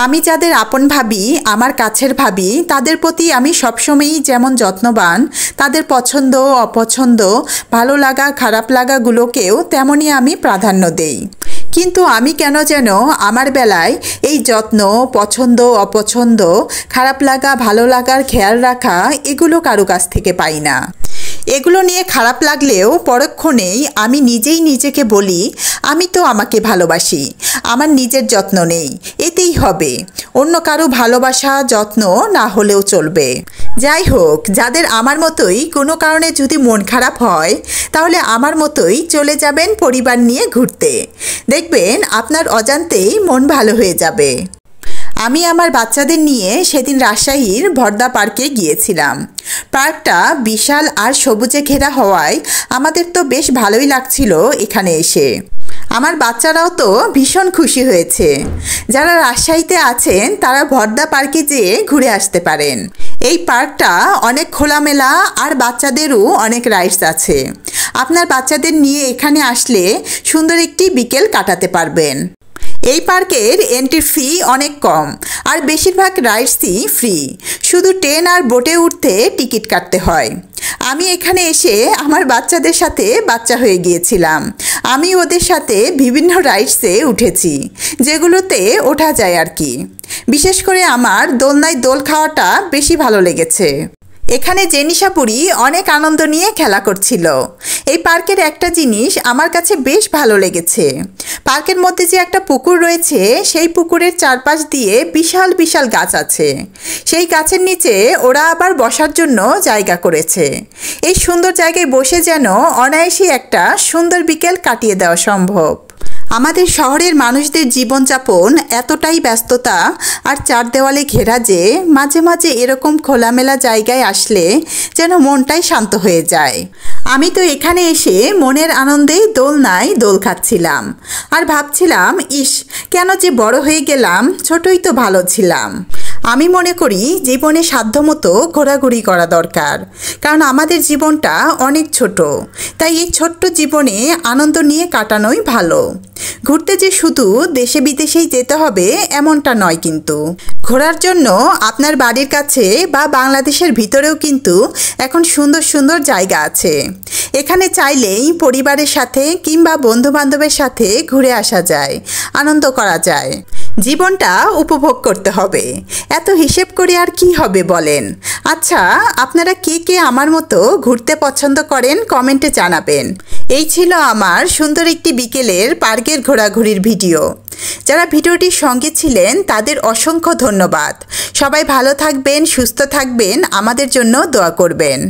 আমি যাদের আপন ভাবি, আমার কাছের ভাবি, তাদের প্রতি আমি সবসময়ই যেমন যত্নবান, তাদের পছন্দ অপছন্দ, ভালো লাগা খারাপ লাগাগুলোকেও তেমনই আমি প্রাধান্য দেই। কিন্তু আমি কেন যেন আমার বেলায় এই যত্ন, পছন্দ অপছন্দ, খারাপ লাগা ভালো লাগার খেয়াল রাখা এগুলো কারো কাছ থেকে পাই না। এগুলো নিয়ে খারাপ লাগলেও পরক্ষণেই আমি নিজেই নিজেকে বলি, আমি তো আমাকে ভালোবাসি, আমার নিজের যত্ন নেই, এতেই হবে, অন্য কারো ভালোবাসা যত্ন না হলেও চলবে। যাই হোক, যাদের আমার মতোই কোনো কারণে যদি মন খারাপ হয়, তাহলে আমার মতোই চলে যাবেন পরিবার নিয়ে ঘুরতে, দেখবেন আপনার অজান্তেই মন ভালো হয়ে যাবে। আমি আমার বাচ্চাদের নিয়ে সেদিন রাজশাহীর ভরদা পার্কে গিয়েছিলাম। পার্কটা বিশাল আর সবুজে ঘেরা হওয়ায় আমাদের তো বেশ ভালোই লাগছিল এখানে এসে। আমার বাচ্চারাও তো ভীষণ খুশি হয়েছে। যারা রাজশাহীতে আছেন তারা ভরদা পার্কে যেয়ে ঘুরে আসতে পারেন। এই পার্কটা অনেক খোলামেলা আর বাচ্চাদেরও অনেক রাইডস আছে। আপনার বাচ্চাদের নিয়ে এখানে আসলে সুন্দর একটি বিকেল কাটাতে পারবেন। এই পার্কের এন্ট্রি ফি অনেক কম আর বেশিরভাগ রাইডসই ফ্রি, শুধু ট্রেন আর বোটে উঠতে টিকিট কাটতে হয়। আমি এখানে এসে আমার বাচ্চাদের সাথে বাচ্চা হয়ে গিয়েছিলাম। আমি ওদের সাথে বিভিন্ন রাইডসে উঠেছি, যেগুলোতে ওঠা যায় আর কি। বিশেষ করে আমার দোলনায় দোল খাওয়াটা বেশি ভালো লেগেছে। এখানে জেনিশাপুরি অনেক আনন্দ নিয়ে খেলা করছিল। এই পার্কের একটা জিনিস আমার কাছে বেশ ভালো লেগেছে। পার্কের মধ্যে যে একটা পুকুর রয়েছে, সেই পুকুরের চারপাশ দিয়ে বিশাল বিশাল গাছ আছে। সেই গাছের নিচে ওরা আবার বসার জন্য জায়গা করেছে। এই সুন্দর জায়গায় বসে যেন অনায়াসে একটা সুন্দর বিকেল কাটিয়ে দেওয়া সম্ভব। আমাদের শহরের মানুষদের জীবনযাপন এতটাই ব্যস্ততা আর চার দেওয়ালে ঘেরা যে মাঝে মাঝে এরকম খোলামেলা জায়গায় আসলে যেন মনটাই শান্ত হয়ে যায়। আমি তো এখানে এসে মনের আনন্দে দোলনায় দোল খাচ্ছিলাম আর ভাবছিলাম, ইস, কেন যে বড় হয়ে গেলাম, ছোটই তো ভালো ছিলাম। আমি মনে করি জীবনে সাধ্যমতো ঘোরাঘুরি করা দরকার, কারণ আমাদের জীবনটা অনেক ছোট। তাই এই ছোট্ট জীবনে আনন্দ নিয়ে কাটানোই ভালো। ঘুরতে যে শুধু দেশে বিদেশেই যেতে হবে এমনটা নয়, কিন্তু ঘোরার জন্য আপনার বাড়ির কাছে বা বাংলাদেশের ভিতরেও কিন্তু এখন সুন্দর সুন্দর জায়গা আছে। এখানে চাইলেই পরিবারের সাথে কিংবা বন্ধুবান্ধবের সাথে ঘুরে আসা যায়, আনন্দ করা যায়। জীবনটা উপভোগ করতে হবে, এত হিসেব করে আর কি হবে বলেন। আচ্ছা, আপনারা কে কে আমার মতো ঘুরতে পছন্দ করেন কমেন্টে জানাবেন। এই ছিল আমার সুন্দর একটি বিকেলের পার্কের ঘোরাঘুরির ভিডিও। যারা ভিডিওটির সঙ্গে ছিলেন তাদের অসংখ্য ধন্যবাদ। সবাই ভালো থাকবেন, সুস্থ থাকবেন, আমাদের জন্য দোয়া করবেন।